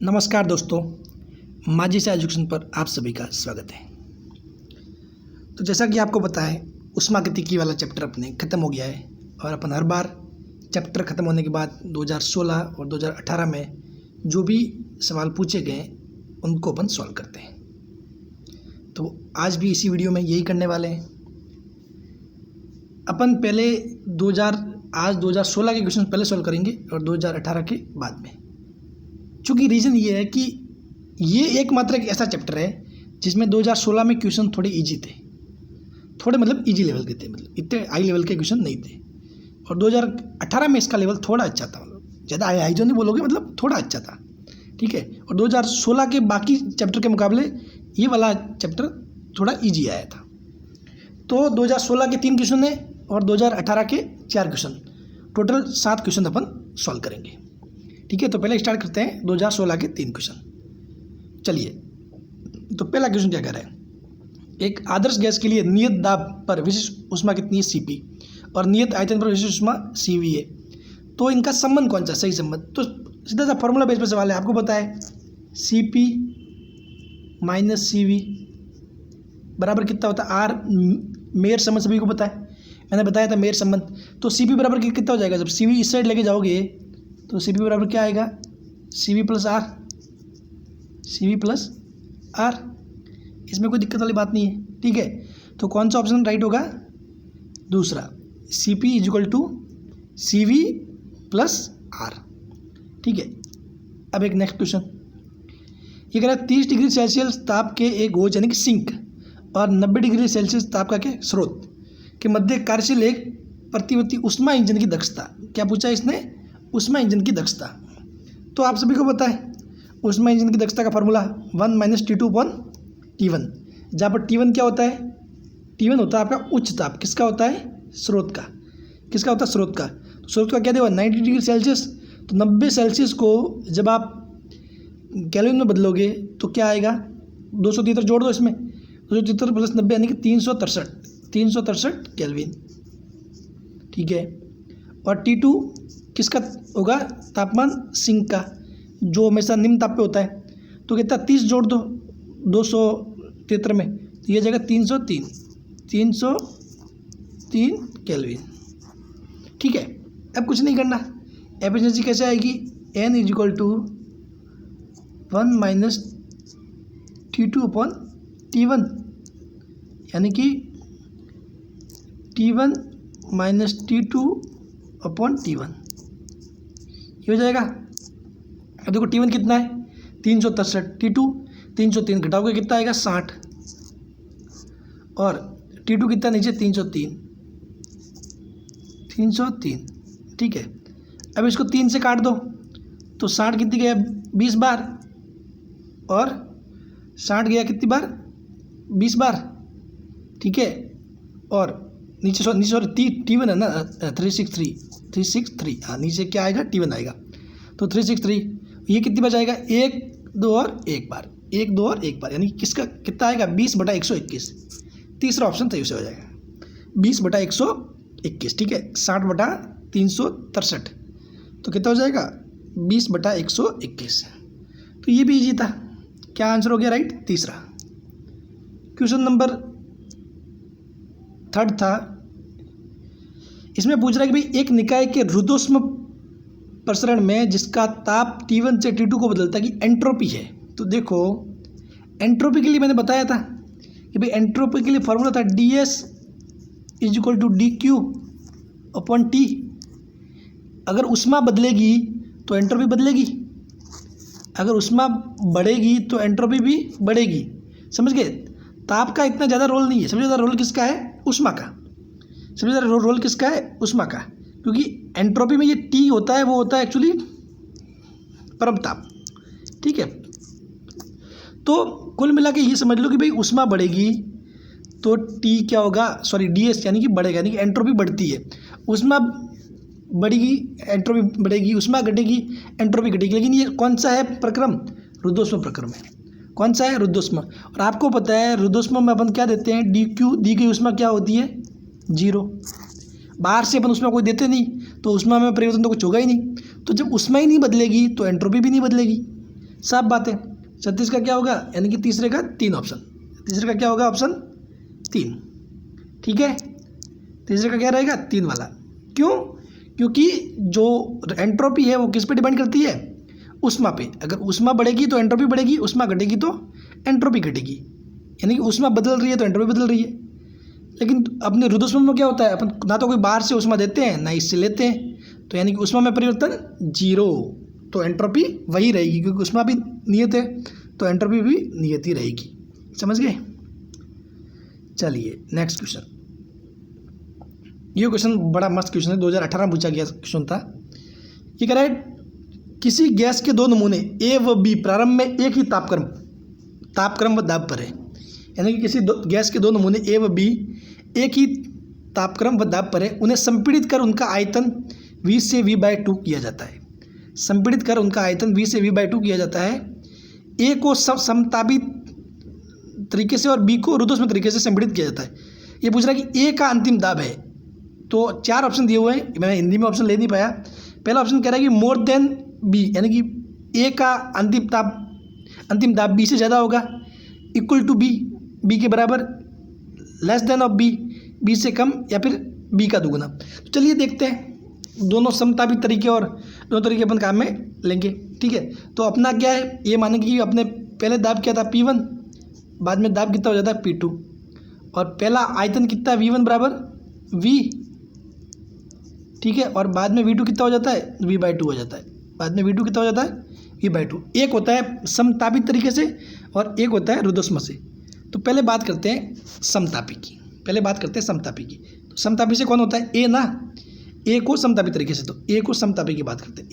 नमस्कार दोस्तों, माजी से एजुकेशन पर आप सभी का स्वागत है। तो जैसा कि आपको पता है, ऊष्मागतिकी वाला चैप्टर अपने ख़त्म हो गया है और अपन हर बार चैप्टर ख़त्म होने के बाद 2016 और 2018 में जो भी सवाल पूछे गए उनको अपन सॉल्व करते हैं। तो आज भी इसी वीडियो में यही करने वाले हैं। अपन पहले 2016 के क्वेश्चन पहले सॉल्व करेंगे और 2018 के बाद में। चूँकि रीज़न ये है कि ये एकमात्र एक ऐसा चैप्टर है जिसमें 2016 में क्वेश्चन थोड़े इजी थे, थोड़े मतलब इजी लेवल के थे, मतलब इतने हाई लेवल के क्वेश्चन नहीं थे। और 2018 में इसका लेवल थोड़ा अच्छा था, मतलब ज़्यादा हाई जो नहीं बोलोगे, मतलब थोड़ा अच्छा था, ठीक है। और 2016 के बाकी चैप्टर के मुकाबले ये वाला चैप्टर थोड़ा ईजी आया था। तो 2016 के 3 क्वेश्चन है और 2018 के 4 क्वेश्चन, टोटल 7 क्वेश्चन अपन सॉल्व करेंगे, ठीक है। तो पहले स्टार्ट करते हैं 2016 के 3 क्वेश्चन। चलिए, तो पहला क्वेश्चन क्या कह रहा है, एक आदर्श गैस के लिए नियत दाब पर विशिष्ट ऊष्मा कितनी है Cp और नियत आयतन पर विशिष्ट ऊष्मा Cv है। तो इनका संबंध कौन सा सही संबंध, तो सीधा सा फॉर्मूला बेस पर सवाल है। आपको पता है Cp माइनस Cv बराबर कितना होता है R, मेयर संबंध सभी को पता है, मैंने बताया था मेयर संबंध। तो Cp बराबर कितना हो जाएगा, जब Cv इस साइड लेके जाओगे तो Cp बराबर क्या आएगा, Cv plus R, Cv plus R। इसमें कोई दिक्कत वाली बात नहीं है, ठीक है। तो कौन सा ऑप्शन राइट होगा, दूसरा, Cp is equal to Cv plus R, ठीक है। अब एक नेक्स्ट क्वेश्चन ये कह रहा है 30 डिग्री सेल्सियस ताप के एक गोज यानी कि सिंक और 90 डिग्री सेल्सियस ताप का क्या स्रोत के मध्य कार्यशील एक प्रतिवर्ती ऊष्मा इंजन की दक्षता, क्या पूछा है इसने, ऊष्मा इंजन की दक्षता। तो आप सभी को पता है ऊष्मा इंजन की दक्षता का formula 1 minus T2 upon T1, जहाँ पर T1 क्या होता है, T1 होता है आपका उच्च ताप, किसका होता है, स्रोत का, किसका होता है, स्रोत का। तो स्रोत का क्या देगा 90 डिग्री सेल्सियस, तो 90 सेल्सियस को जब आप केल्विन में बदलोगे तो क्या आएगा, 273 जोड़ दो इसमें, 273 प्लस 90 यानी कि 363 केल्विन, ठीक है। और T2 किसका होगा, तापमान सिंक का, जो हमेशा निम्न ताप पे होता है। तो कितना 30 जोड़ दो 273 में, तो ये जाएगा 303 केल्विन, ठीक है। अब कुछ नहीं करना, एफिशिएंसी कैसे आएगी, N is equal to 1 minus T2 upon T1, यानी कि T1 minus T2 upon T1, ये हो जाएगा। अब देखो T1 कितना है 363, T2 303, घटाओगे कितना आएगा 60, और T2 कितना नीचे 303, ठीक है। अब इसको 3 से काट दो तो 60 कितनी गया 20 बार, और 60 गया कितनी बार 20 बार, ठीक है। और नीचे सॉरी T1 है ना 363, हाँ नीचे क्या आएगा T1 आएगा, तो 363, ये कितनी बार जाएगा 1 2 और 1 बार, 1 2 और 1 बार, यानी किसका कितना आएगा 20/121। तीसरा ऑप्शन सही से हो जाएगा 20/121, ठीक है। 60/363, तो कितना हो जाएगा 20/121। तो ये भी इजी था, क्या आंसर हो गया राइट, तीसरा। क्वेश्चन नंबर 3 था, इसमें पूछ रहा है कि भाई एक निकाय के रुद्धोष्म प्रसरण में जिसका ताप T1 से T2 को बदलता है कि एंट्रोपी है। तो देखो एंट्रोपी के लिए मैंने बताया था कि भाई एंट्रोपी के लिए फॉर्मूला था DS is equal to DQ upon T। अगर ऊष्मा बदलेगी तो एंट्रोपी बदलेगी, अगर ऊष्मा बढ़ेगी तो एंट्रोपी भी बढ़ेगी, समझ गए। ताप का इतना ज़्यादा रोल नहीं है, सबसे ज़्यादा रोल किसका है, ऊष्मा का, सबसे ज़्यादा रोल किसका है, ऊष्मा का, क्योंकि एंट्रोपी में ये T होता है, वो होता है एक्चुअली परम ताप, ठीक है। तो कुल मिला के ये समझ लो कि भाई ऊष्मा बढ़ेगी तो T क्या होगा, सॉरी DS यानी कि बढ़ेगा, यानी कि एंट्रोपी बढ़ती है, ऊष्मा बढ़ेगी एंट्रोपी बढ़ेगी, ऊष्मा घटेगी एंट्रोपी घटेगी। लेकिन ये कौन सा है प्रक्रम, रुद्धोष्म प्रक्रम है, कौन सा है, रुद्धोष्म। और आपको पता है रुद्धोष्म में अपन क्या देते हैं, DQ, दी गई ऊष्मा क्या होती है 0, बाहर से अपन ऊष्मा कोई देते नहीं, तो ऊष्मा में परिवर्तन तो कुछ होगा ही नहीं। तो जब ऊष्मा ही नहीं बदलेगी तो एंट्रोपी भी नहीं बदलेगी, साफ बात है। 36 का क्या होगा, यानी कि तीसरे का 3 ऑप्शन, तीसरे का क्या होगा, ऑप्शन 3। ठीक है, तीसरे का क्या रहेगा, 3 वाला। क्यों, क्योंकि जो एंट्रोपी है वो किस पे डिपेंड करती है, ऊष्मा पे। अगर ऊष्मा बढ़ेगी तो एंट्रोपी बढ़ेगी, ऊष्मा घटेगी तो एंट्रोपी घटेगी, यानी कि ऊष्मा बदल रही है तो एंट्रोपी बदल रही है। लेकिन अपने रुद्रष्मा में क्या होता है, अपन ना तो कोई बाहर से ऊष्मा देते हैं ना इससे लेते हैं, तो यानी कि ऊष्मा में परिवर्तन 0, तो एंट्रोपी वही रहेगी, क्योंकि ऊष्मा भी नियत है तो एंट्रोपी भी नियत ही रहेगी। समझ गए। चलिए नेक्स्ट क्वेश्चन। ये क्वेश्चन बड़ा मस्त क्वेश्चन है, 2018 में पूछा गया क्वेश्चन था। ये कह रहा है किसी गैस के 2 नमूने ए व बी प्रारंभ में एक ही तापक्रम व दाब पर है, यानी कि किसी गैस के 2 नमूने ए व बी एक ही तापक्रम व दाब पर है, उन्हें संपीड़ित कर उनका आयतन V से V/2 किया जाता है। संपीड़ित कर उनका आयतन V से V/2 किया जाता है। ए को समतापित तरीके से और बी को रुद्धोष्म तरीके से संपीड़ित किया जाता है। ये पूछ रहा है कि ए का अंतिम दाब है, तो 4 ऑप्शन दिए हुए हैं, मैं हिंदी में ऑप्शन ले नहीं पाया। पहला ऑप्शन कह रहा है कि मोर देन बी, यानी कि ए का अंतिम दाब बी से ज़्यादा होगा, इक्वल टू बी के बराबर, लेस देन ऑफ बी से कम, या फिर बी का दुगुना। तो चलिए देखते हैं, दोनों समतापित तरीके और दोनों तरीके अपन काम में लेंगे। ठीक है, तो अपना क्या है, ये मानेंगे कि अपने पहले दाब क्या था P1, बाद में दाब कितना हो जाता है P2, और पहला आयतन कितना है V1 बराबर V, ठीक है, और बाद में V2 कितना हो जाता है V/2 हो जाता है, बाद में V2 कितना हो जाता है V/2। एक होता है समतापित तरीके से और एक होता है रुद्धोष्म से। तो पहले बात करते हैं समतापी की, तो समतापी से कौन होता है, ए ना, ए को समतापी तरीके से, तो ए को समतापी की बात करते हैं।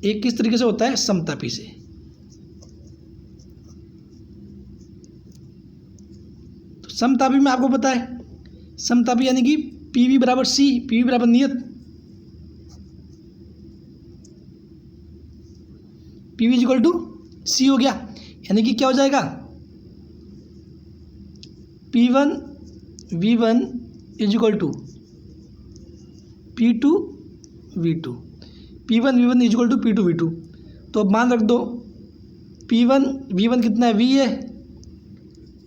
ए किस तरीके से होता है, समतापी से। तो समतापी में आपको पता है, समतापी यानी कि PV बराबर C, PV बराबर नियत, PV इक्वल टू C हो गया, यानी कि क्या हो जाएगा, P1 V1 is equal to P2 V2, P1 V1 is equal to P2 V2। तो अब मान रख दो, P1 V1 कितना है, V है,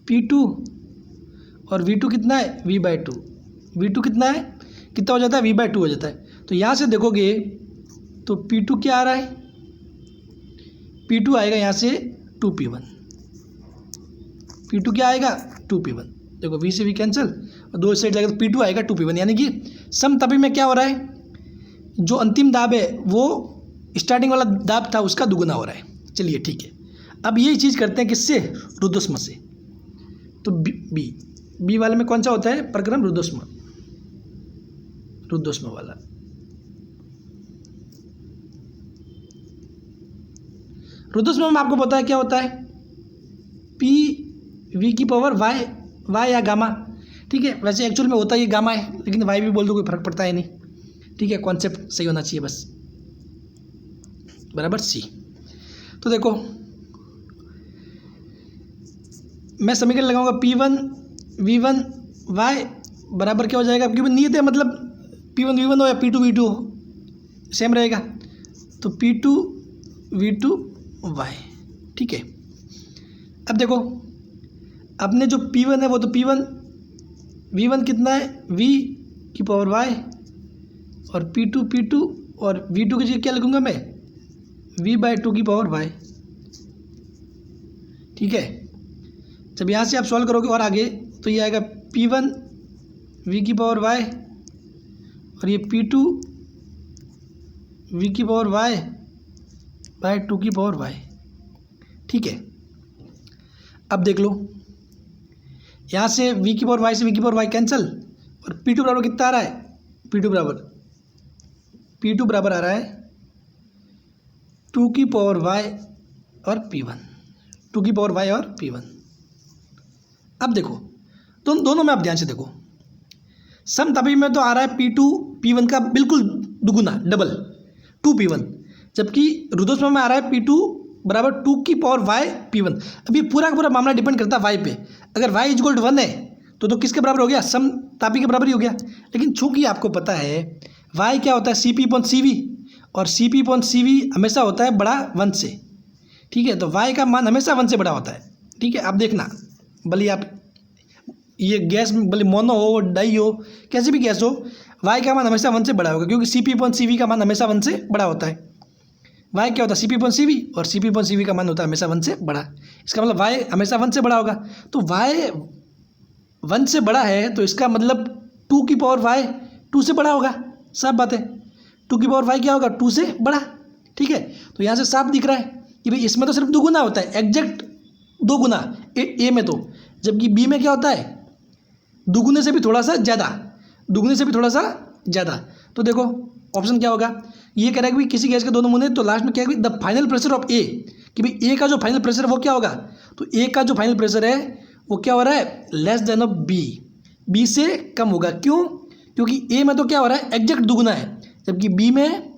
P2 और V2 कितना है, V/2, V2 कितना है, कितना हो जाता है, V/2 हो जाता है। तो यहाँ से देखोगे तो P2 क्या आ रहा है, P2 आएगा यहाँ से 2P1, P2 क्या आएगा 2P1, देखो V से V कैंसिल और 2 साइड जाएगा तो P2 आएगा 2P1, यानी कि समतापी में क्या हो रहा है, जो अंतिम दाब है वो स्टार्टिंग वाला दाब था उसका दुगुना हो रहा है। चलिए ठीक है, अब यही चीज़ करते हैं किससे, रुद्धोष्म से। तो बी वाले में कौन सा होता है प्रक्रम, रुद्धोष्म वाला। रुद्धोष्म में आपको पता है क्या होता है, PV की पावर वाई या गामा। ठीक है, वैसे एक्चुअल में होता है ये गामा है, लेकिन वाई भी बोल दो कोई फर्क पड़ता है नहीं। ठीक है, कॉन्सेप्ट सही होना चाहिए बस, बराबर C। तो देखो मैं समीकरण लगाऊंगा, P1 V1 Y बराबर क्या हो जाएगा, क्योंकि नियत है, मतलब P1 V1 हो या P2 V2 हो सेम रहेगा, तो P2 V2 Y। ठीक है, अब देखो अपने जो P1 है वो तो P1 V1 कितना है, V की पावर Y, और P2 और V2 की जगह क्या लिखूंगा मैं, V/2 की पावर Y। ठीक है, जब यहाँ से आप सॉल्व करोगे और आगे तो ये आएगा P1 V की पावर Y और ये P2 V की पावर Y/2 की पावर Y। ठीक है, अब देख लो यहाँ से V की पावर Y से V की पावर Y कैंसिल, और P2 बराबर कितना आ रहा है, P2 बराबर आ रहा है 2 की पावर Y और P1, 2 की पावर Y और P1। अब देखो दोनों में आप ध्यान से देखो, समतापी में तो आ रहा है P2 P1 का बिल्कुल दुगुना, डबल 2P1, जबकि रुद्धोष्म में आ रहा है P2 बराबर 2 की पावर Y P1। अब ये पूरा का पूरा मामला डिपेंड करता है Y पे। अगर Y इज इक्वल टू 1 है तो किसके बराबर हो गया, समतापी के बराबर ही हो गया। लेकिन चूंकि आपको पता है Y क्या होता है, CP/CV, और CP/CV हमेशा होता है बड़ा 1 से, ठीक है। तो वाई का मान हमेशा 1 से बड़ा होता है, ठीक है। आप देखना, भले आप ये गैस भले मोनो हो, डाई हो, कैसी भी गैस हो, वाई का मान हमेशा 1 से बड़ा होगा, क्योंकि CP/CV का मान हमेशा 1 से बड़ा होता है। वाई क्या होता है? CP/CV, और CP/CV का मान होता है हमेशा 1 से बड़ा। इसका मतलब वाई हमेशा 1 से बड़ा होगा। तो वाई 1 से बड़ा है तो इसका मतलब 2 की पावर वाई 2 से बड़ा होगा। साफ बात है, 2 की पावर वाई क्या होगा? 2 से बड़ा, ठीक है। तो यहाँ से साफ दिख रहा है कि भाई इसमें तो सिर्फ 2 गुना होता है, एग्जैक्ट 2 गुना ए में तो, जबकि बी में क्या होता है? दुगुने से भी थोड़ा सा ज़्यादा, दुगुने से भी थोड़ा सा ज़्यादा। तो देखो ऑप्शन क्या होगा? ये कह रहा है कि भाई किसी गैस के दो नमूने, तो लास्ट में क्या है? द फाइनल प्रेशर ऑफ ए, कि भाई ए का जो फाइनल प्रेशर है वो क्या होगा? तो ए का जो फाइनल प्रेशर है वो क्या हो रहा है? Less than of B, B से कम होगा। क्यों? क्योंकि ए में तो क्या हो रहा है? एग्जैक्ट दुगुना है, जबकि बी में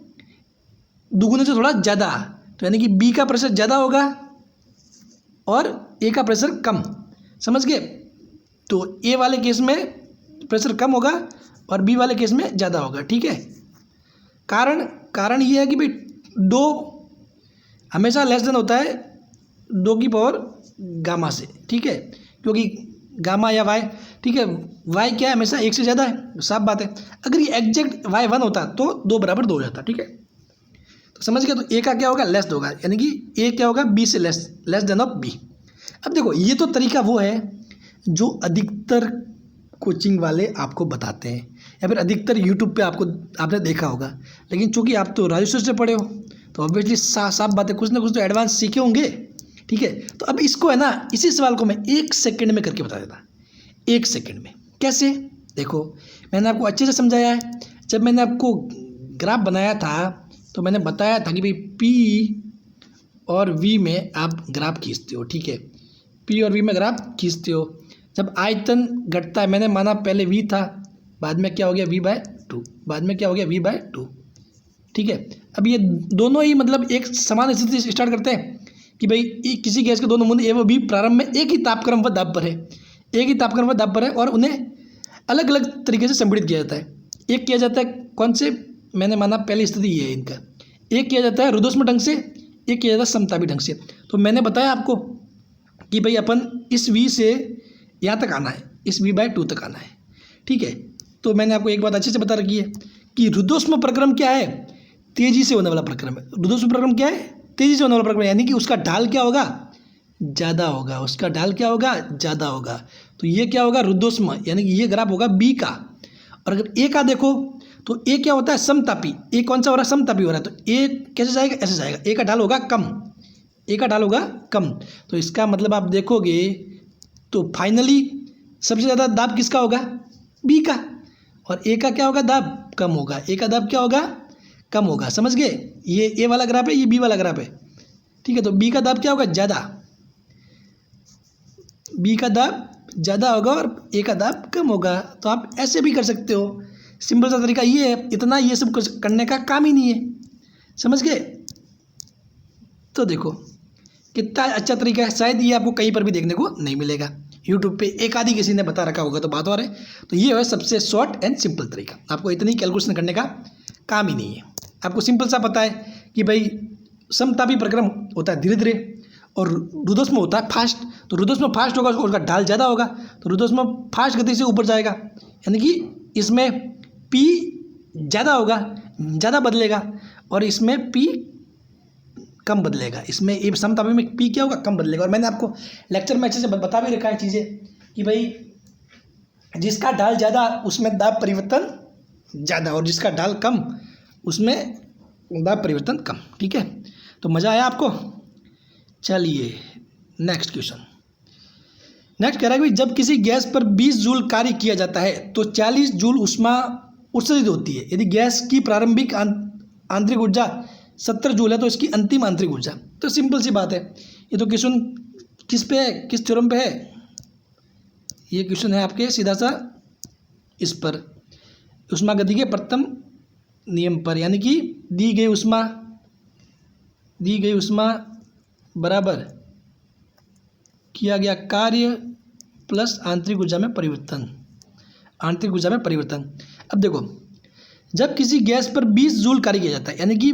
दुगुने से थोड़ा ज़्यादा, तो यानी कि बी का प्रेशर ज़्यादा होगा और ए का प्रेशर कम। समझ गए? तो ए वाले केस में प्रेशर कम होगा और बी वाले केस में ज़्यादा होगा, ठीक है। कारण ये है कि भाई 2 हमेशा लेस देन होता है 2 की पावर गामा से, ठीक है, क्योंकि गामा या वाई, ठीक है, वाई क्या है? हमेशा 1 से ज़्यादा है, साफ बात है। अगर ये एग्जैक्ट वाई 1 होता तो 2 बराबर 2 हो जाता, ठीक है। तो समझ गया? तो ए का क्या होगा? लेस होगा, यानी कि ए क्या होगा? बी से लेस देन ऑफ बी। अब देखो ये तो तरीका वो है जो अधिकतर कोचिंग वाले आपको बताते हैं, या फिर अधिकतर यूट्यूब पे आपने देखा होगा। लेकिन चूंकि आप तो राजस्थान से पढ़े हो तो ऑब्वियसली साफ बात है, कुछ ना कुछ तो एडवांस सीखे होंगे, ठीक है। तो अब इसको है ना, इसी सवाल को मैं 1 सेकंड में करके बता देता, 1 सेकंड में। कैसे? देखो मैंने आपको अच्छे से समझाया है। जब मैंने आपको ग्राफ बनाया था तो मैंने बताया था कि भाई पी और वी में आप ग्राफ खींचते हो, ठीक है, पी और वी में ग्राफ खींचते हो। जब आयतन घटता है, मैंने माना पहले वी था, बाद में क्या हो गया? V/2, बाद में क्या हो गया? V/2, ठीक है। अब ये दोनों ही मतलब एक समान स्थिति से स्टार्ट करते हैं कि भाई किसी गैस के दोनों नमूने ए व बी प्रारंभ में एक ही तापक्रम व दाब पर है, एक ही तापक्रम व दाब पर है, और उन्हें अलग अलग तरीके से संपीड़ित किया जाता है। एक किया जाता है कौन से? मैंने माना पहली स्थिति ये है इनका। एक किया जाता है रुद्धोष्म ढंग से, एक किया जाता है समतापी ढंग से। तो मैंने बताया आपको कि भाई अपन इस V से यहाँ तक आना है, इस V/2 तक आना है, ठीक है। तो मैंने आपको एक बात अच्छे से बता रखी है कि रुद्धोष्म प्रक्रम क्या है? तेजी से होने वाला प्रक्रम है। रुद्धोष्म प्रक्रम क्या है? तेजी से होने वाला प्रक्रम, यानी कि उसका ढाल क्या होगा? ज़्यादा होगा, उसका ढाल क्या होगा? ज़्यादा होगा। तो ये क्या होगा? रुद्धोष्म, यानी कि ये ग्राफ होगा बी का। और अगर ए का देखो तो ए क्या होता है? समतापी। ए कौन सा हो रहा है? समतापी हो रहा है। तो ए कैसे जाएगा? ऐसे जाएगा। ए का ढाल होगा कम, ए का ढाल होगा कम। तो इसका मतलब आप देखोगे तो फाइनली सबसे ज़्यादा दाब किसका होगा? बी का। और ए का क्या होगा? दाब कम होगा। ए का दाब क्या होगा? कम होगा। समझ गए? ये ए वाला ग्राफ है, ये बी वाला ग्राफ है, ठीक है। तो बी का दाब क्या होगा? ज़्यादा, बी का दाब ज़्यादा होगा और ए का दाब कम होगा। तो आप ऐसे भी कर सकते हो, सिंपल सा तरीका ये है। इतना ये सब करने का काम ही नहीं है, समझ गए? तो देखो कितना अच्छा तरीका है। शायद ये आपको कहीं पर भी देखने को नहीं मिलेगा, यूट्यूब पे एक आधी किसी ने बता रखा होगा तो बात और है। तो ये है सबसे शॉर्ट एंड सिंपल तरीका, आपको इतनी कैलकुलेशन करने का काम ही नहीं है। आपको सिंपल सा पता है कि भाई समतापी प्रक्रम होता है धीरे धीरे और रुद्धोष्म होता है फास्ट। तो रुद्धोष्म फास्ट होगा, उसका ढाल ज़्यादा होगा, तो रुद्धोष्म फास्ट गति से ऊपर जाएगा, यानी कि इसमें P ज़्यादा होगा, ज़्यादा बदलेगा, और इसमें P कम बदलेगा। इसमें ये समतापी में P क्या होगा? कम बदलेगा। और मैंने आपको लेक्चर में अच्छे से बता भी रखा है चीज़ें कि भाई जिसका ढाल ज़्यादा उसमें दाब परिवर्तन ज़्यादा, और जिसका ढाल कम उसमें दाब परिवर्तन कम, ठीक है। तो मज़ा आया आपको? चलिए नेक्स्ट क्वेश्चन। नेक्स्ट कह रहा है कि जब किसी गैस पर 20 जूल कार्य किया जाता है तो 40 जूल ऊष्मा उत्सर्जित होती है। यदि गैस की प्रारंभिक आंतरिक ऊर्जा 70 जूल है तो इसकी अंतिम आंतरिक ऊर्जा, तो सिंपल सी बात है। ये तो क्वेश्चन किस पे है? किस थ्योरम पे है? ये क्वेश्चन है आपके सीधा सा इस पर, ऊष्मागति के प्रथम नियम पर, यानी कि दी गई ऊष्मा बराबर किया गया कार्य प्लस आंतरिक ऊर्जा में परिवर्तन, आंतरिक ऊर्जा में परिवर्तन। अब देखो जब किसी गैस पर 20 जूल कार्य किया जाता है, यानी कि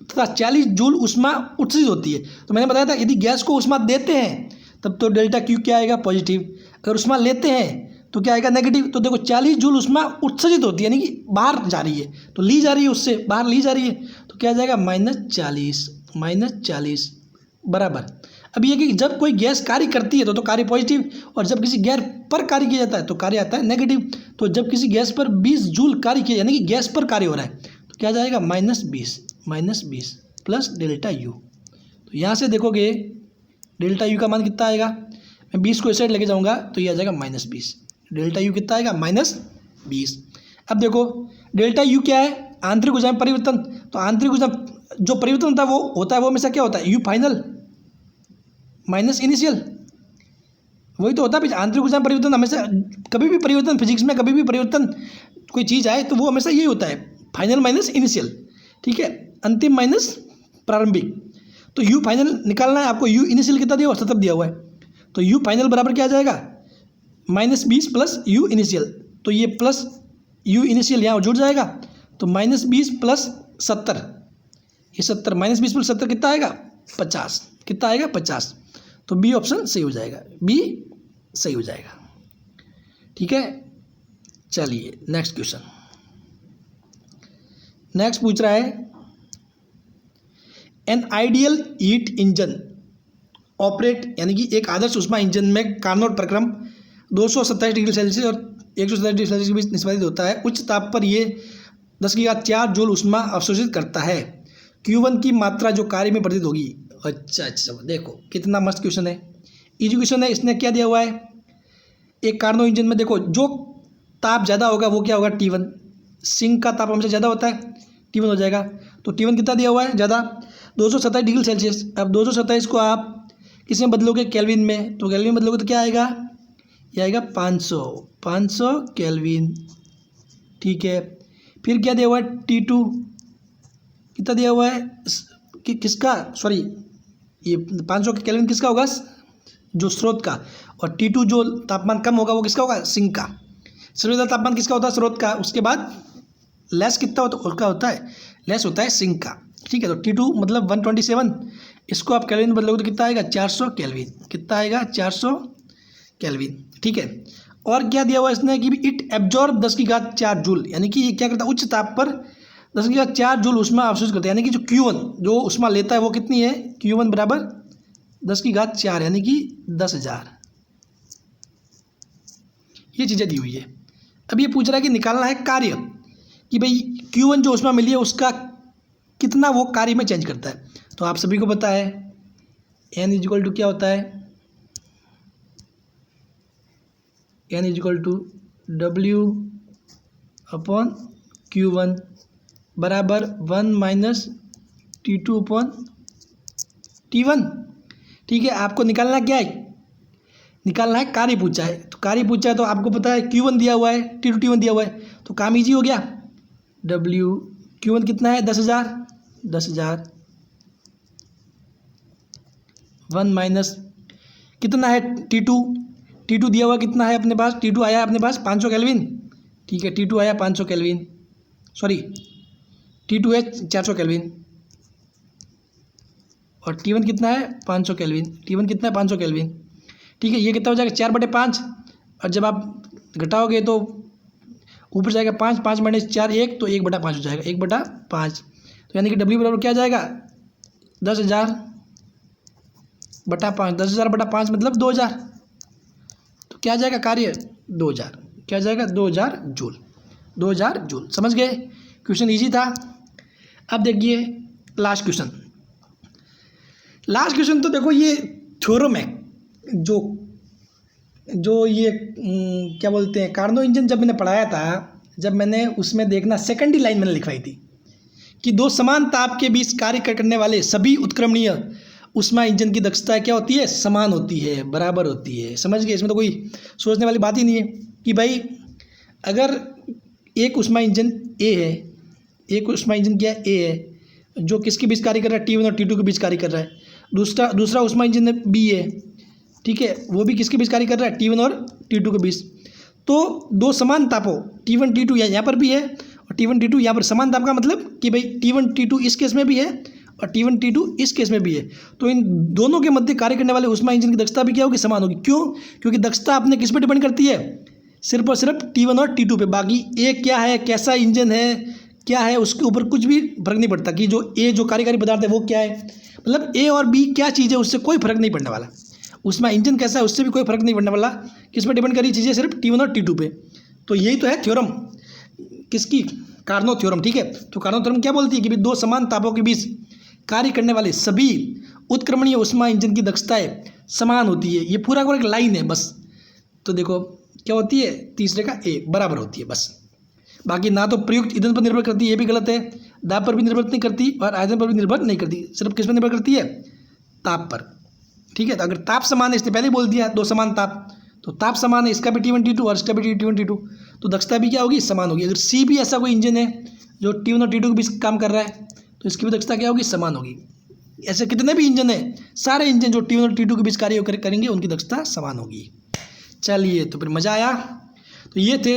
तथा 40 जूल ऊष्मा उत्सर्जित होती है। तो मैंने बताया था यदि गैस को ऊष्मा देते हैं तब तो डेल्टा क्यू क्या आएगा, पॉजिटिव। अगर ऊष्मा लेते हैं तो क्या आएगा, नेगेटिव। तो देखो 40 जूल ऊष्मा उत्सर्जित होती है यानी कि बाहर जा रही है, तो ली जा रही है, उससे बाहर ली जा रही है, तो क्या आ जाएगा -40 बराबर। अब ये कि जब कोई गैस कार्य करती है तो कार्य पॉजिटिव, और जब किसी गैस पर कार्य किया जाता है तो कार्य आता है नेगेटिव। तो जब किसी गैस पर 20 जूल कार्य किया यानी कि गैस पर कार्य हो रहा है तो क्या आ जाएगा, -20 प्लस डेल्टा यू। तो यहाँ से देखोगे डेल्टा यू का मान कितना आएगा, मैं 20 को इस साइड लेके जाऊँगा तो ये आ जाएगा -20। डेल्टा यू कितना आएगा, -20। अब देखो डेल्टा यू क्या है, आंतरिक ऊर्जा में परिवर्तन। तो आंतरिक ऊर्जा जो परिवर्तन होता है वो हमेशा क्या होता है, यू फाइनल माइनस इनिशियल, वही तो होता है। आंतरिक ऊर्जा में परिवर्तन हमेशा, कभी भी परिवर्तन फिजिक्स में कभी भी परिवर्तन कोई चीज़ आए तो वो हमेशा यही होता है, फाइनल माइनस इनिशियल, ठीक है, अंतिम माइनस प्रारंभिक। तो यू फाइनल निकालना है आपको, यू इनिशियल कितना दिया हुआ, 70 दिया हुआ है, तो यू फाइनल बराबर क्या आ जाएगा, -20 प्लस यू इनिशियल। तो ये प्लस यू इनिशियल यहाँ जुड़ जाएगा, तो -20 प्लस 70, ये 70 -20 प्लस 70 कितना आएगा, 50। कितना आएगा, 50। तो बी ऑप्शन सही हो जाएगा, बी सही हो जाएगा। ठीक है, चलिए नेक्स्ट क्वेश्चन। नेक्स्ट पूछ रहा है, an ideal heat engine operate, यानी कि एक आदर्श ऊष्मा इंजन में कार्नोट प्रक्रम 227 डिग्री सेल्सियस और 127 डिग्री सेल्सियस के बीच निष्पादित होता है। उच्च ताप पर ये 10⁴ जूल ऊष्मा अवशोषित करता है। Q1 की मात्रा जो कार्य में प्रतीत होगी। अच्छा, देखो कितना मस्त क्वेश्चन है, इजी क्वेश्चन है। इसने क्या दिया हुआ है, एक कार्नो इंजन में देखो जो ताप ज़्यादा होगा वो क्या होगा, T1। सिंक का ताप हमेशा ज़्यादा होता है, T1 हो जाएगा। तो T1 कितना दिया हुआ है, ज़्यादा 227 डिग्री सेल्सियस। अब 227 को आप किस में बदलोगे, केल्विन में, तो केल्विन में बदलोगे तो क्या आएगा, ये आएगा 500 केल्विन। ठीक है, फिर क्या दिया हुआ है, T2 कितना दिया हुआ है कि किसका, सॉरी ये 500 केल्विन किसका होगा, जो स्रोत का, और T2 जो तापमान कम होगा वो किसका होगा, सिंक का। सबसे ज़्यादा तापमान किसका होता है, स्रोत का, उसके बाद लेस कितना होता है, उसका होता है लेस होता है सिंक का। ठीक है, तो T2 मतलब 127, इसको आप केल्विन में बदलोगे तो कितना आएगा, 400 केल्विन। कितना आएगा, 400 केल्विन। ठीक है, और क्या दिया हुआ है इसने कि इट एब्जॉर्ब 10⁴ जूल, यानी कि ये क्या करता है, उच्च ताप पर 10⁴ जूल ऊष्मा अवशोषित करता है। यानी कि जो Q1 जो ऊष्मा लेता है वो कितनी है, Q1 बराबर 10⁴ यानी कि 10,000। ये चीज़ें दी हुई है। अब ये पूछ रहा है कि निकालना है कार्य, कि भाई Q1 जो ऊष्मा मिली है उसका कितना वो कार्य में चेंज करता है। तो आप सभी को पता है N इक्वल टू क्या होता है, N इक्वल टू W/Q1 बराबर 1 - T2/T1। ठीक है, आपको निकालना क्या है, निकालना है कार्य पूछा है। तो कार्य पूछा है तो आपको पता है Q1 दिया हुआ है, T2 T1 दिया हुआ है, तो काम ईजी हो गया। Q1 कितना है, 10,000 1 माइनस कितना है, T2 दिया हुआ कितना है अपने पास, T2 आया अपने पास 500 केल्विन। ठीक है, T2 आया 500 केल्विन, सॉरी T2 है 400 केल्विन, और T1 कितना है 500 केल्विन। T1 कितना है 500 केल्विन। ठीक है, ये कितना हो जाएगा, 4/5, और जब आप घटाओगे तो ऊपर जाएगा 5, 5 - 4 1, तो 1/5 हो जाएगा, 1/5। तो यानी कि W बराबर क्या जाएगा, 10,000/5, 10,000/5 मतलब 2,000। तो क्या जाएगा कार्य, 2,000। क्या जाएगा, 2,000 जूल, 2,000 जूल। समझ गए, क्वेश्चन इजी था। अब देखिए लास्ट क्वेश्चन। तो देखो ये थ्योरम है, जो ये क्या बोलते हैं, कार्नो इंजन जब मैंने पढ़ाया था, जब मैंने उसमें देखना सेकेंडरी लाइन मैंने लिखवाई थी कि दो समान ताप के बीच कार्य करने वाले सभी उत्क्रमणीय ऊष्मा इंजन की दक्षता क्या होती है, समान होती है, बराबर होती है। समझ गए, इसमें तो कोई सोचने वाली बात ही नहीं है कि भाई अगर एक ऊष्मा इंजन ए है, एक ऊष्मा इंजन क्या ए है जो किसके बीच कार्य कर रहा है, T1 और T2 के बीच कार्य कर रहा है। दूसरा ऊष्मा इंजन बी है, ठीक है, वो भी किसके बीच कार्य कर रहा है, T1 और T2 के बीच। तो दो समान तापों T1 T2 यहाँ पर भी है, और और T1 T2 यहाँ पर समान ताप का मतलब कि भाई T1 T2 इस केस में भी है और T1 T2 इस केस में भी है, तो इन दोनों के मध्य कार्य करने वाले ऊष्मा इंजन की दक्षता भी क्या होगी, समान होगी। क्यों? क्योंकि दक्षता अपने किस पर डिपेंड करती है, सिर्फ और सिर्फ T1 और T2 पे। बाकी ए क्या है, कैसा इंजन है, क्या है, उसके ऊपर कुछ भी फर्क नहीं पड़ता कि जो ए जो कार्यकारी पदार्थ है वो क्या है, मतलब ए और बी क्या चीज़ है उससे कोई फर्क नहीं पड़ने वाला। उसमें इंजन कैसा है उससे भी कोई फर्क नहीं पड़ने वाला, किस पर डिपेंड करी चीज़ें, सिर्फ T1 और T2 पे। तो यही तो है थ्योरम किसकी, कार्नो थ्योरम। ठीक है, तो कार्नो थ्योरम क्या बोलती है कि दो समान तापों के बीच कार्य करने वाले सभी उत्क्रमणीय ऊष्मा इंजन की दक्षताएं समान होती है। ये पूरा एक लाइन है बस। तो देखो क्या होती है, तीसरे का ए बराबर होती है बस। बाकी ना तो प्रयुक्त ईंधन पर निर्भर करती है, ये भी गलत है, दाब पर भी निर्भर नहीं करती और आयतन पर भी निर्भर नहीं करती, सिर्फ किस पर निर्भर करती है, ताप पर। ठीक है, तो अगर ताप समान है, इसने पहले बोल दिया दो समान ताप, तो ताप समान है, इसका भी T1 T2 और इसका भी T1 T2, तो दक्षता भी क्या होगी, समान होगी। अगर सी भी ऐसा कोई इंजन है जो T1 और T2 के बीच काम कर रहा है तो इसकी भी दक्षता क्या होगी, समान होगी। ऐसे कितने भी इंजन है, सारे इंजन जो T1 और T2 के बीच कार्य करेंगे उनकी दक्षता समान होगी। चलिए, तो फिर मज़ा आया। तो ये थे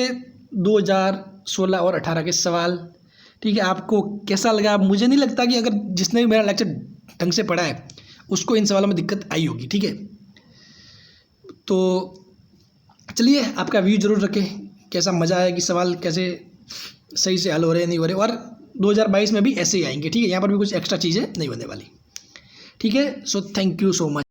2016 और 18 के सवाल। ठीक है, आपको कैसा लगा? मुझे नहीं लगता कि अगर जिसने भी मेरा लेक्चर ढंग से पढ़ा है उसको इन सवालों में दिक्कत आई होगी। ठीक है, तो चलिए आपका व्यू जरूर रखें, कैसा मज़ा आया कि सवाल कैसे सही से हल हो रहे नहीं हो रहे, और 2022 में भी ऐसे ही आएंगे। ठीक है, यहाँ पर भी कुछ एक्स्ट्रा चीज़ें नहीं होने वाली। ठीक है, so thank you so much.